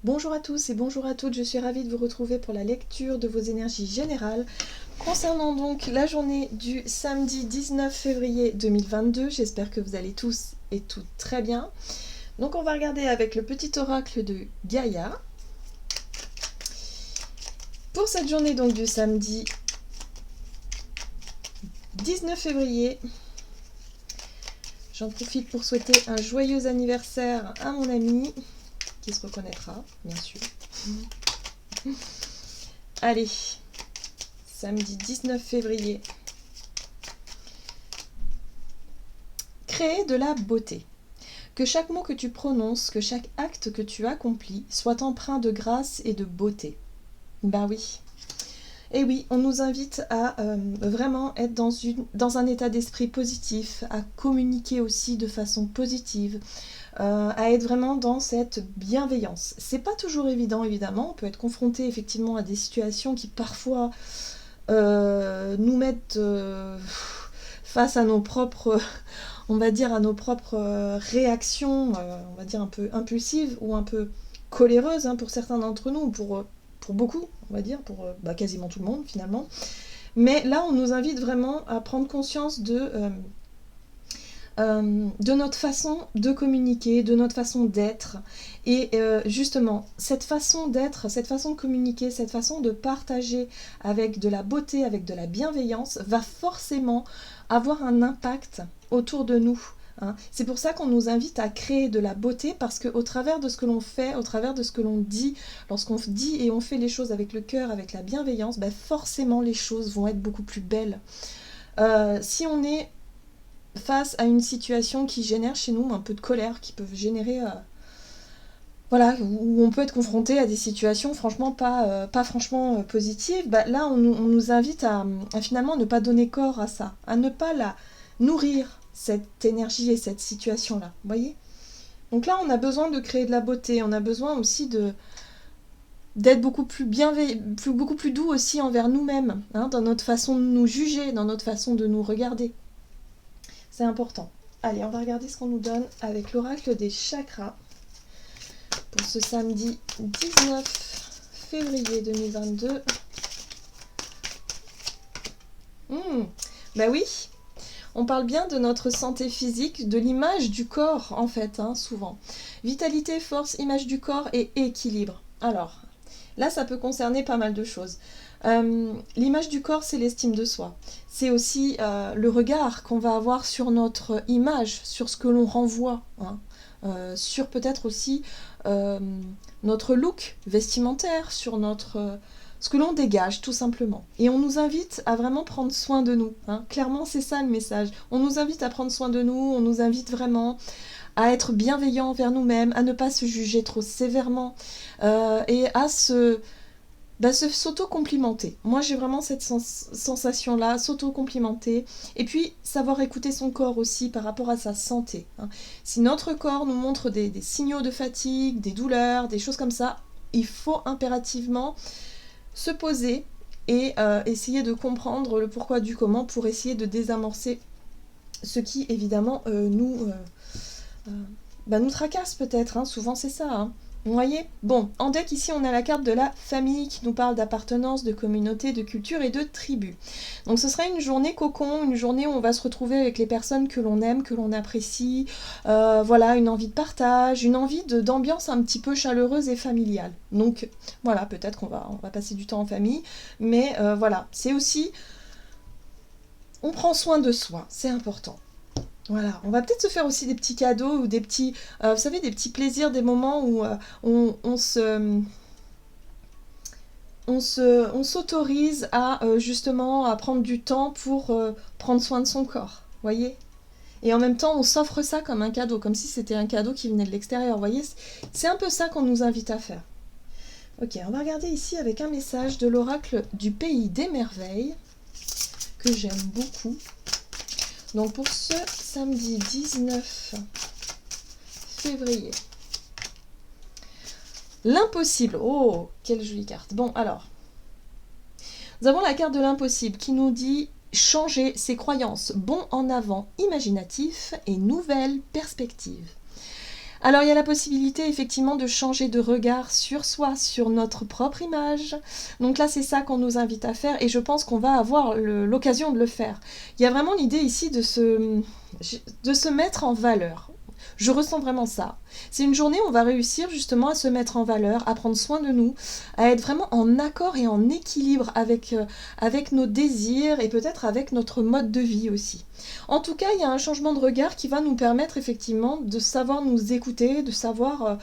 Bonjour à tous et bonjour à toutes, je suis ravie de vous retrouver pour la lecture de vos énergies générales. Concernant donc la journée du samedi 19 février 2022, j'espère que vous allez tous et toutes très bien. Donc on va regarder avec le petit oracle de Gaïa. Pour cette journée donc du samedi 19 février, j'en profite pour souhaiter un joyeux anniversaire à mon ami, qui se reconnaîtra, bien sûr. Allez, samedi 19 février. Créer de la beauté. Que chaque mot que tu prononces, que chaque acte que tu accomplis soit empreint de grâce et de beauté. Ben oui. Et oui, on nous invite à vraiment être dans un état d'esprit positif, à communiquer aussi de façon positive, à être vraiment dans cette bienveillance. C'est pas toujours évident, évidemment. On peut être confronté effectivement à des situations qui parfois nous mettent face à nos propres, on va dire, à nos propres réactions, on va dire un peu impulsives ou un peu coléreuses pour certains d'entre nous, pour beaucoup, on va dire, pour quasiment tout le monde finalement. Mais là, on nous invite vraiment à prendre conscience de notre façon de communiquer, de notre façon d'être. Et justement, cette façon d'être, cette façon de communiquer, cette façon de partager avec de la beauté, avec de la bienveillance, va forcément avoir un impact autour de nous. C'est pour ça qu'on nous invite à créer de la beauté, parce qu'au travers de ce que l'on fait, au travers de ce que l'on dit, lorsqu'on dit et on fait les choses avec le cœur, avec la bienveillance, forcément les choses vont être beaucoup plus belles. Si on est face à une situation qui génère chez nous un peu de colère, qui peuvent générer où on peut être confronté à des situations franchement pas franchement positives, là on nous invite à finalement ne pas donner corps à ça, à ne pas la nourrir, cette énergie et cette situation là, vous voyez. Donc là on a besoin de créer de la beauté, on a besoin aussi d'être beaucoup plus beaucoup plus doux aussi envers nous-mêmes, dans notre façon de nous juger, dans notre façon de nous regarder. C'est important. Allez, on va regarder ce qu'on nous donne avec l'oracle des chakras pour ce samedi 19 février 2022. Oui, on parle bien de notre santé physique, de l'image du corps en fait, souvent. Vitalité, force, image du corps et équilibre. Alors, là ça peut concerner pas mal de choses. L'image du corps, c'est l'estime de soi. C'est aussi le regard qu'on va avoir sur notre image, sur ce que l'on renvoie, sur peut-être aussi notre look vestimentaire, sur ce que l'on dégage tout simplement. Et on nous invite à vraiment prendre soin de nous. Clairement, c'est ça le message. On nous invite à prendre soin de nous, on nous invite vraiment à être bienveillant envers nous-mêmes, à ne pas se juger trop sévèrement et à s'auto-complimenter. Moi, j'ai vraiment cette sensation-là, s'auto-complimenter. Et puis, savoir écouter son corps aussi par rapport à sa santé. Si notre corps nous montre des signaux de fatigue, des douleurs, des choses comme ça, il faut impérativement se poser et essayer de comprendre le pourquoi du comment pour essayer de désamorcer ce qui, évidemment, nous tracasse peut-être. Souvent, c'est ça. Vous voyez ? Bon, en deck, ici, on a la carte de la famille qui nous parle d'appartenance, de communauté, de culture et de tribu. Donc ce sera une journée cocon, une journée où on va se retrouver avec les personnes que l'on aime, que l'on apprécie. Une envie de partage, une envie d'ambiance un petit peu chaleureuse et familiale. Donc voilà, peut-être qu'on va passer du temps en famille. Mais c'est aussi... On prend soin de soi, c'est important. Voilà, on va peut-être se faire aussi des petits cadeaux ou des petits, vous savez, des petits plaisirs, des moments où on s'autorise à justement à prendre du temps pour prendre soin de son corps, voyez. Et en même temps, on s'offre ça comme un cadeau, comme si c'était un cadeau qui venait de l'extérieur, voyez. C'est un peu ça qu'on nous invite à faire. Ok, on va regarder ici avec un message de l'oracle du pays des merveilles, que j'aime beaucoup. Donc pour ce samedi 19 février, l'impossible. Oh, quelle jolie carte. Bon, alors, nous avons la carte de l'impossible qui nous dit changer ses croyances, bond en avant, imaginatif et nouvelle perspective. Alors il y a la possibilité effectivement de changer de regard sur soi, sur notre propre image. Donc là c'est ça qu'on nous invite à faire et je pense qu'on va avoir l'occasion de le faire. Il y a vraiment l'idée ici de se mettre en valeur. Je ressens vraiment ça. C'est une journée où on va réussir justement à se mettre en valeur, à prendre soin de nous, à être vraiment en accord et en équilibre avec nos désirs et peut-être avec notre mode de vie aussi. En tout cas, il y a un changement de regard qui va nous permettre effectivement de savoir nous écouter, de savoir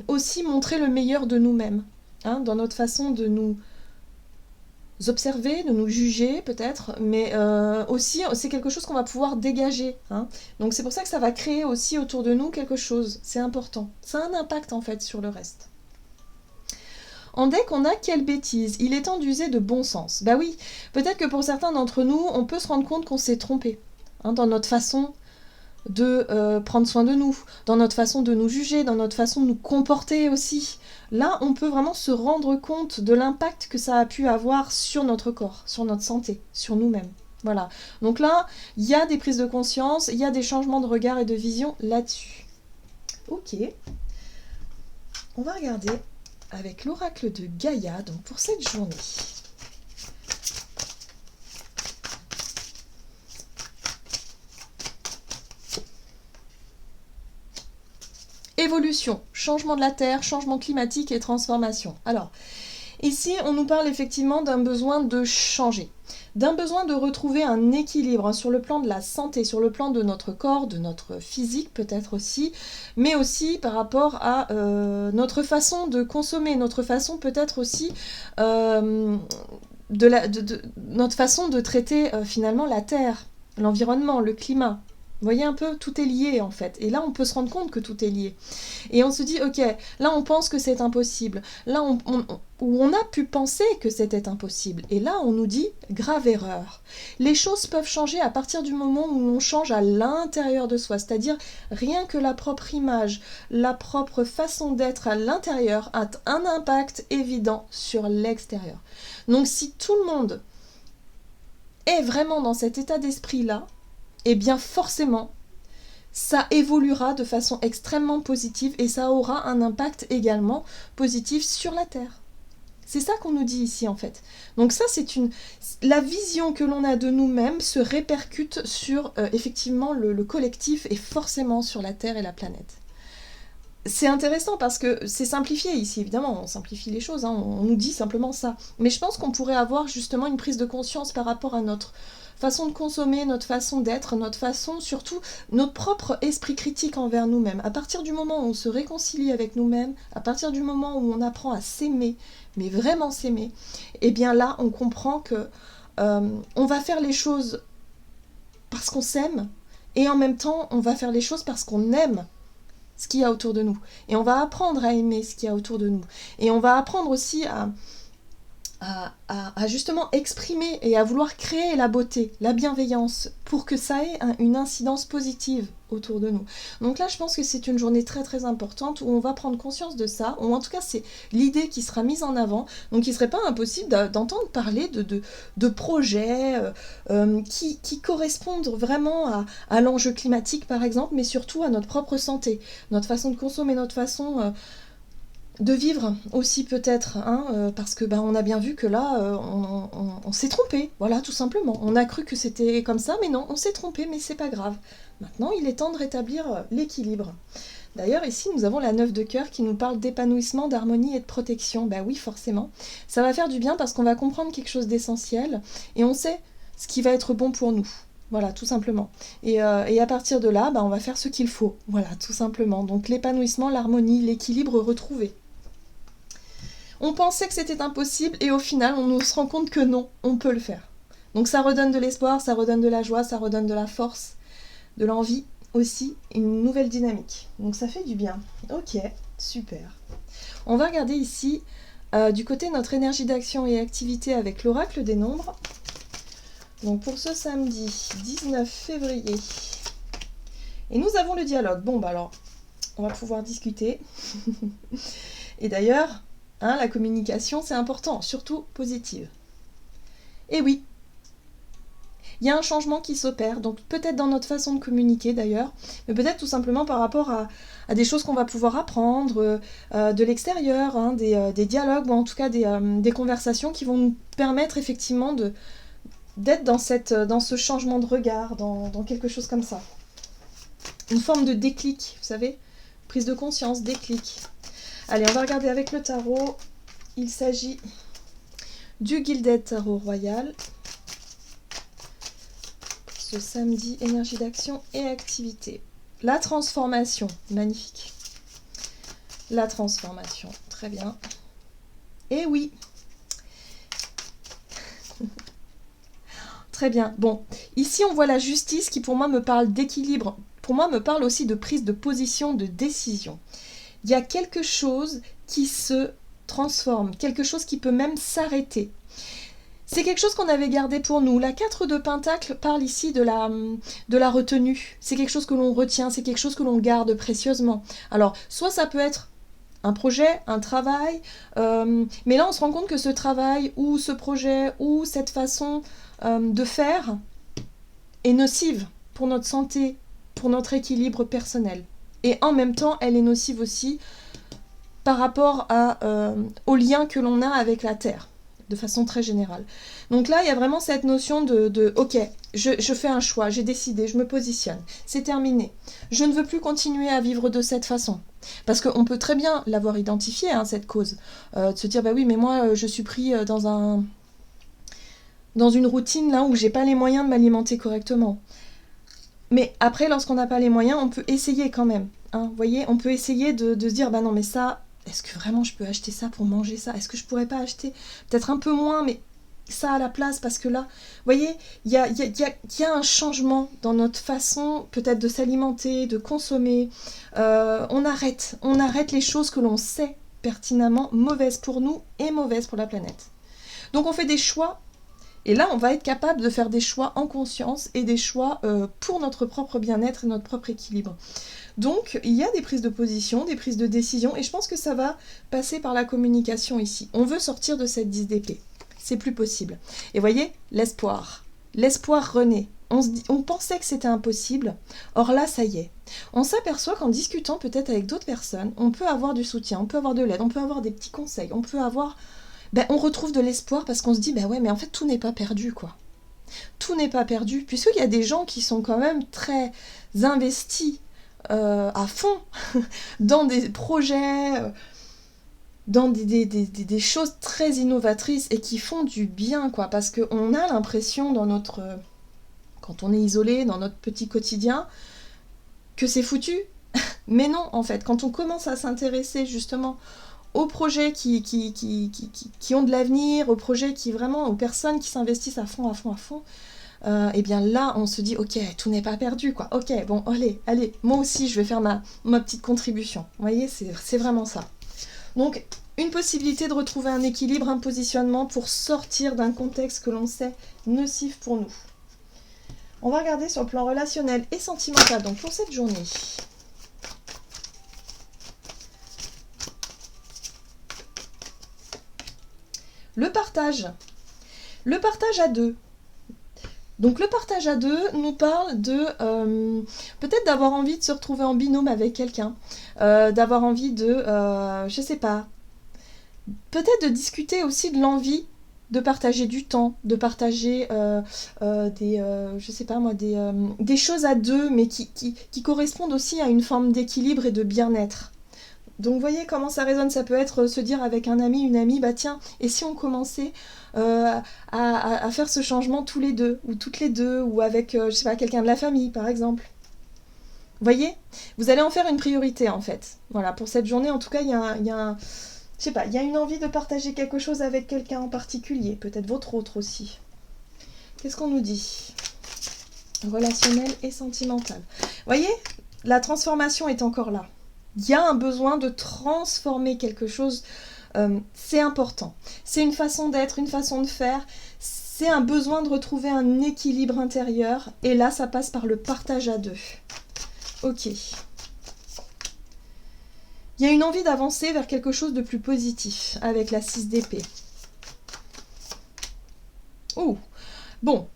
aussi montrer le meilleur de nous-mêmes, hein, dans notre façon de nous observer, de nous juger peut-être, mais aussi c'est quelque chose qu'on va pouvoir dégager, hein. Donc c'est pour ça que ça va créer aussi autour de nous quelque chose, c'est important. Ça a un impact en fait sur le reste. En deck, on a quelle bêtise. Il est temps d'user de bon sens. Bah oui, peut-être que pour certains d'entre nous, on peut se rendre compte qu'on s'est trompé, hein, dans notre façon de prendre soin de nous, dans notre façon de nous juger, dans notre façon de nous comporter aussi. Là, on peut vraiment se rendre compte de l'impact que ça a pu avoir sur notre corps, sur notre santé, sur nous-mêmes. Voilà. Donc là, il y a des prises de conscience, il y a des changements de regard et de vision là-dessus. Ok. On va regarder avec l'oracle de Gaïa, donc pour cette journée. Évolution, changement de la Terre, changement climatique et transformation. Alors, ici, on nous parle effectivement d'un besoin de changer, d'un besoin de retrouver un équilibre sur le plan de la santé, sur le plan de notre corps, de notre physique peut-être aussi, mais aussi par rapport à notre façon de consommer, notre façon peut-être aussi notre façon de traiter finalement la Terre, l'environnement, le climat. Vous voyez un peu, tout est lié en fait. Et là, on peut se rendre compte que tout est lié. Et on se dit, ok, là, on pense que c'est impossible. Là, on a pu penser que c'était impossible. Et là, on nous dit, grave erreur. Les choses peuvent changer à partir du moment où on change à l'intérieur de soi. C'est-à-dire, rien que la propre image, la propre façon d'être à l'intérieur a un impact évident sur l'extérieur. Donc, si tout le monde est vraiment dans cet état d'esprit-là, eh bien forcément, ça évoluera de façon extrêmement positive et ça aura un impact également positif sur la Terre. C'est ça qu'on nous dit ici en fait. Donc ça, la vision que l'on a de nous-mêmes se répercute sur effectivement le collectif et forcément sur la Terre et la planète. C'est intéressant parce que c'est simplifié ici, évidemment, on simplifie les choses, hein, on nous dit simplement ça. Mais je pense qu'on pourrait avoir justement une prise de conscience par rapport à notre façon de consommer, notre façon d'être, notre façon, surtout, notre propre esprit critique envers nous-mêmes. À partir du moment où on se réconcilie avec nous-mêmes, à partir du moment où on apprend à s'aimer, mais vraiment s'aimer, eh bien là, on comprend que on va faire les choses parce qu'on s'aime, et en même temps, on va faire les choses parce qu'on aime ce qu'il y a autour de nous. Et on va apprendre à aimer ce qu'il y a autour de nous. Et on va apprendre aussi à justement exprimer et à vouloir créer la beauté, la bienveillance, pour que ça ait une incidence positive autour de nous. Donc là, je pense que c'est une journée très très importante où on va prendre conscience de ça, ou en tout cas c'est l'idée qui sera mise en avant, donc il ne serait pas impossible d'entendre parler de projets qui correspondent vraiment à l'enjeu climatique par exemple, mais surtout à notre propre santé, notre façon de consommer, notre façon de vivre aussi peut-être, hein, parce que on a bien vu que là, on s'est trompé, voilà, tout simplement. On a cru que c'était comme ça, mais non, on s'est trompé, mais c'est pas grave. Maintenant, il est temps de rétablir l'équilibre. D'ailleurs, ici, nous avons la 9 de cœur qui nous parle d'épanouissement, d'harmonie et de protection. Bah oui, forcément. Ça va faire du bien parce qu'on va comprendre quelque chose d'essentiel et on sait ce qui va être bon pour nous. Voilà, tout simplement. Et à partir de là, on va faire ce qu'il faut. Voilà, tout simplement. Donc l'épanouissement, l'harmonie, l'équilibre retrouvé. On pensait que c'était impossible et au final, on se rend compte que non, on peut le faire. Donc ça redonne de l'espoir, ça redonne de la joie, ça redonne de la force, de l'envie aussi, une nouvelle dynamique. Donc ça fait du bien. Ok, super. On va regarder ici, du côté de notre énergie d'action et activité avec l'oracle des nombres. Donc pour ce samedi 19 février. Et nous avons le dialogue. Bon, alors, on va pouvoir discuter. Et d'ailleurs, la communication, c'est important, surtout positive. Et oui, Il y a un changement qui s'opère, donc peut-être dans notre façon de communiquer d'ailleurs, mais peut-être tout simplement par rapport à des choses qu'on va pouvoir apprendre de l'extérieur, hein, des dialogues, ou en tout cas des conversations qui vont nous permettre effectivement d'être dans ce changement de regard, dans quelque chose comme ça. Une forme de déclic, vous savez, prise de conscience, déclic. Allez, on va regarder avec le tarot. Il s'agit du Gilded Tarot Royal. Ce samedi, énergie d'action et activité. La transformation, magnifique. La transformation, très bien. Et oui. Très bien. Bon, ici on voit la justice qui pour moi me parle d'équilibre. Pour moi me parle aussi de prise de position, de décision. Il y a quelque chose qui se transforme, quelque chose qui peut même s'arrêter. C'est quelque chose qu'on avait gardé pour nous. La 4 de Pentacle parle ici de la retenue. C'est quelque chose que l'on retient, c'est quelque chose que l'on garde précieusement. Alors, soit ça peut être un projet, un travail, mais là on se rend compte que ce travail ou ce projet ou cette façon de faire est nocive pour notre santé, pour notre équilibre personnel. Et en même temps, elle est nocive aussi par rapport au lien que l'on a avec la Terre, de façon très générale. Donc là, il y a vraiment cette notion de ok, je fais un choix, j'ai décidé, je me positionne, c'est terminé. Je ne veux plus continuer à vivre de cette façon. Parce qu'on peut très bien l'avoir identifié, hein, cette cause. De se dire, bah oui, mais moi, je suis pris dans une routine là où j'ai pas les moyens de m'alimenter correctement. Mais après, lorsqu'on n'a pas les moyens, on peut essayer quand même. Hein, vous voyez, on peut essayer de se dire, bah non, mais ça, est-ce que vraiment je peux acheter ça pour manger ça? Est-ce que je pourrais pas acheter peut-être un peu moins, mais ça à la place? Parce que là, vous voyez, il y a un changement dans notre façon peut-être de s'alimenter, de consommer. On arrête les choses que l'on sait pertinemment mauvaises pour nous et mauvaises pour la planète. Donc on fait des choix. Et là, on va être capable de faire des choix en conscience et des choix pour notre propre bien-être et notre propre équilibre. Donc, il y a des prises de position, des prises de décision, et je pense que ça va passer par la communication ici. On veut sortir de cette 10 d'épée. C'est plus possible. Et voyez, l'espoir. L'espoir renaît. On pensait que c'était impossible, or là, ça y est. On s'aperçoit qu'en discutant peut-être avec d'autres personnes, on peut avoir du soutien, on peut avoir de l'aide, on peut avoir des petits conseils, on peut avoir... on retrouve de l'espoir parce qu'on se dit, ouais, mais en fait, tout n'est pas perdu, quoi. Tout n'est pas perdu, puisqu'il y a des gens qui sont quand même très investis à fond dans des projets, dans des choses très innovatrices et qui font du bien, quoi. Parce qu'on a l'impression quand on est isolé, dans notre petit quotidien, que c'est foutu. Mais non, en fait, quand on commence à s'intéresser justement aux projets qui ont de l'avenir, aux projets aux personnes qui s'investissent à fond, et bien là, on se dit, ok, tout n'est pas perdu, quoi. Ok, bon, allez, moi aussi, je vais faire ma petite contribution. Vous voyez, c'est vraiment ça. Donc, une possibilité de retrouver un équilibre, un positionnement pour sortir d'un contexte que l'on sait nocif pour nous. On va regarder sur le plan relationnel et sentimental, donc pour cette journée. Le partage. Le partage à deux. Donc le partage à deux nous parle de peut-être d'avoir envie de se retrouver en binôme avec quelqu'un, d'avoir envie de, je sais pas, peut-être de discuter aussi de l'envie de partager du temps, de partager je sais pas moi, des choses à deux, mais qui correspondent aussi à une forme d'équilibre et de bien-être. Donc vous voyez comment ça résonne, ça peut être se dire avec un ami, une amie, bah tiens, et si on commençait à faire ce changement tous les deux, ou toutes les deux, ou avec, je sais pas, quelqu'un de la famille par exemple. Vous voyez, vous allez en faire une priorité en fait. Voilà, pour cette journée en tout cas, il y a une envie de partager quelque chose avec quelqu'un en particulier, peut-être votre autre aussi. Qu'est-ce qu'on nous dit? Relationnel et sentimental. Vous voyez, la transformation est encore là. Il y a un besoin de transformer quelque chose, c'est important. C'est une façon d'être, une façon de faire, c'est un besoin de retrouver un équilibre intérieur, et là ça passe par le partage à deux. Ok. Il y a une envie d'avancer vers quelque chose de plus positif, avec la 6 d'épée. Ouh, bon,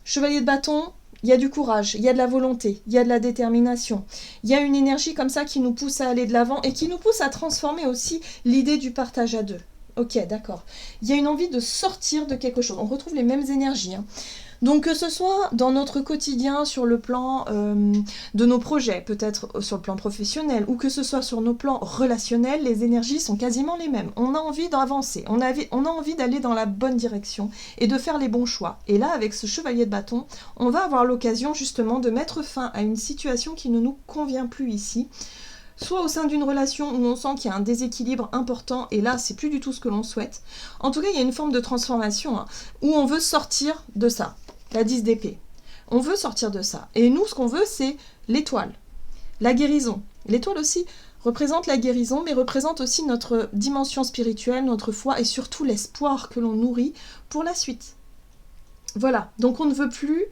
Chevalier de bâton, il y a du courage, il y a de la volonté, il y a de la détermination. Il y a une énergie comme ça qui nous pousse à aller de l'avant et qui nous pousse à transformer aussi l'idée du partage à deux. Ok, d'accord. Il y a une envie de sortir de quelque chose. On retrouve les mêmes énergies, hein. Donc que ce soit dans notre quotidien sur le plan de nos projets, peut-être sur le plan professionnel, ou que ce soit sur nos plans relationnels, les énergies sont quasiment les mêmes. On a envie d'avancer, on a envie d'aller dans la bonne direction et de faire les bons choix. Et là, avec ce chevalier de bâton, on va avoir l'occasion justement de mettre fin à une situation qui ne nous convient plus ici. Soit au sein d'une relation où on sent qu'il y a un déséquilibre important, et là, c'est plus du tout ce que l'on souhaite. En tout cas, il y a une forme de transformation, hein, où on veut sortir de ça. La 10 d'épée. On veut sortir de ça. Et nous, ce qu'on veut, c'est l'étoile. La guérison. L'étoile aussi représente la guérison, mais représente aussi notre dimension spirituelle, notre foi, et surtout l'espoir que l'on nourrit pour la suite. Voilà. Donc on ne veut plus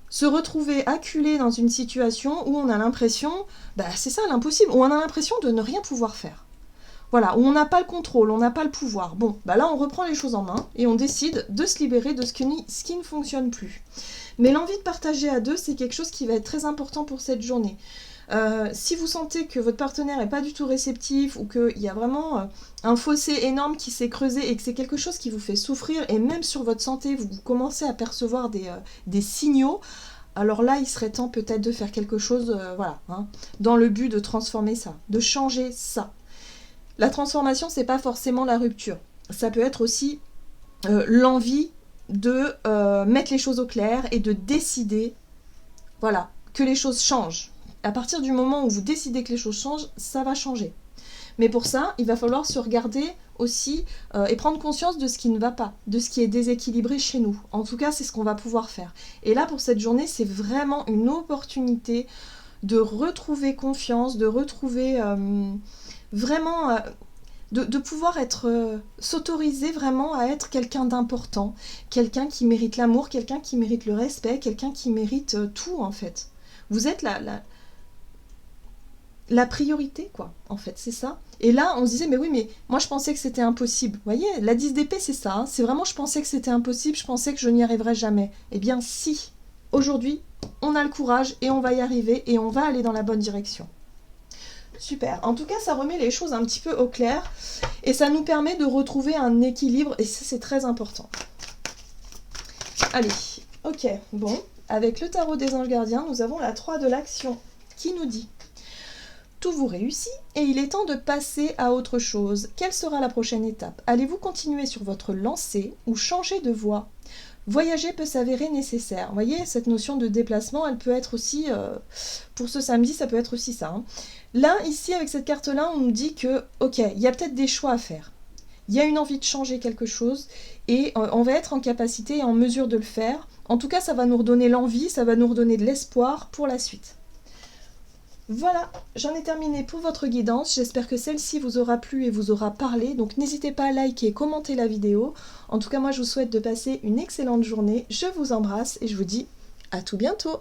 se retrouver acculé dans une situation où on a l'impression, c'est ça l'impossible, où on a l'impression de ne rien pouvoir faire. Voilà, où on n'a pas le contrôle, on n'a pas le pouvoir. Bon, là on reprend les choses en main et on décide de se libérer de ce qui ne fonctionne plus. Mais l'envie de partager à deux, c'est quelque chose qui va être très important pour cette journée. Si vous sentez que votre partenaire n'est pas du tout réceptif ou qu'il y a vraiment un fossé énorme qui s'est creusé et que c'est quelque chose qui vous fait souffrir et même sur votre santé, vous commencez à percevoir des signaux, alors là, il serait temps peut-être de faire quelque chose, dans le but de transformer ça, de changer ça. La transformation, c'est pas forcément la rupture. Ça peut être aussi l'envie de mettre les choses au clair et de décider, que les choses changent. À partir du moment où vous décidez que les choses changent, ça va changer. Mais pour ça, il va falloir se regarder aussi et prendre conscience de ce qui ne va pas, de ce qui est déséquilibré chez nous. En tout cas, c'est ce qu'on va pouvoir faire. Et là, pour cette journée, c'est vraiment une opportunité de retrouver confiance, de retrouver vraiment... de pouvoir s'autoriser vraiment à être quelqu'un d'important, quelqu'un qui mérite l'amour, quelqu'un qui mérite le respect, quelqu'un qui mérite tout en fait. Vous êtes la priorité, quoi, en fait, c'est ça. Et là, on se disait, mais oui, mais moi je pensais que c'était impossible. Vous voyez, la 10 d'épée, c'est ça, hein. C'est vraiment, je pensais que c'était impossible, je pensais que je n'y arriverais jamais. Eh bien, si, aujourd'hui, on a le courage et on va y arriver et on va aller dans la bonne direction. Super. En tout cas, ça remet les choses un petit peu au clair et ça nous permet de retrouver un équilibre et ça, c'est très important. Allez, ok, bon. Avec le tarot des anges gardiens, nous avons la 3 de l'action qui nous dit « Tout vous réussit et il est temps de passer à autre chose. Quelle sera la prochaine étape? Allez-vous continuer sur votre lancée ou changer de voie? Voyager peut s'avérer nécessaire. » Vous voyez, cette notion de déplacement, elle peut être aussi, pour ce samedi, ça peut être aussi ça. Hein. Là, ici, avec cette carte-là, on nous dit que, ok, il y a peut-être des choix à faire. Il y a une envie de changer quelque chose et on va être en capacité et en mesure de le faire. En tout cas, ça va nous redonner l'envie, ça va nous redonner de l'espoir pour la suite. Voilà, j'en ai terminé pour votre guidance. J'espère que celle-ci vous aura plu et vous aura parlé. Donc n'hésitez pas à liker et commenter la vidéo. En tout cas, moi, je vous souhaite de passer une excellente journée. Je vous embrasse et je vous dis à tout bientôt.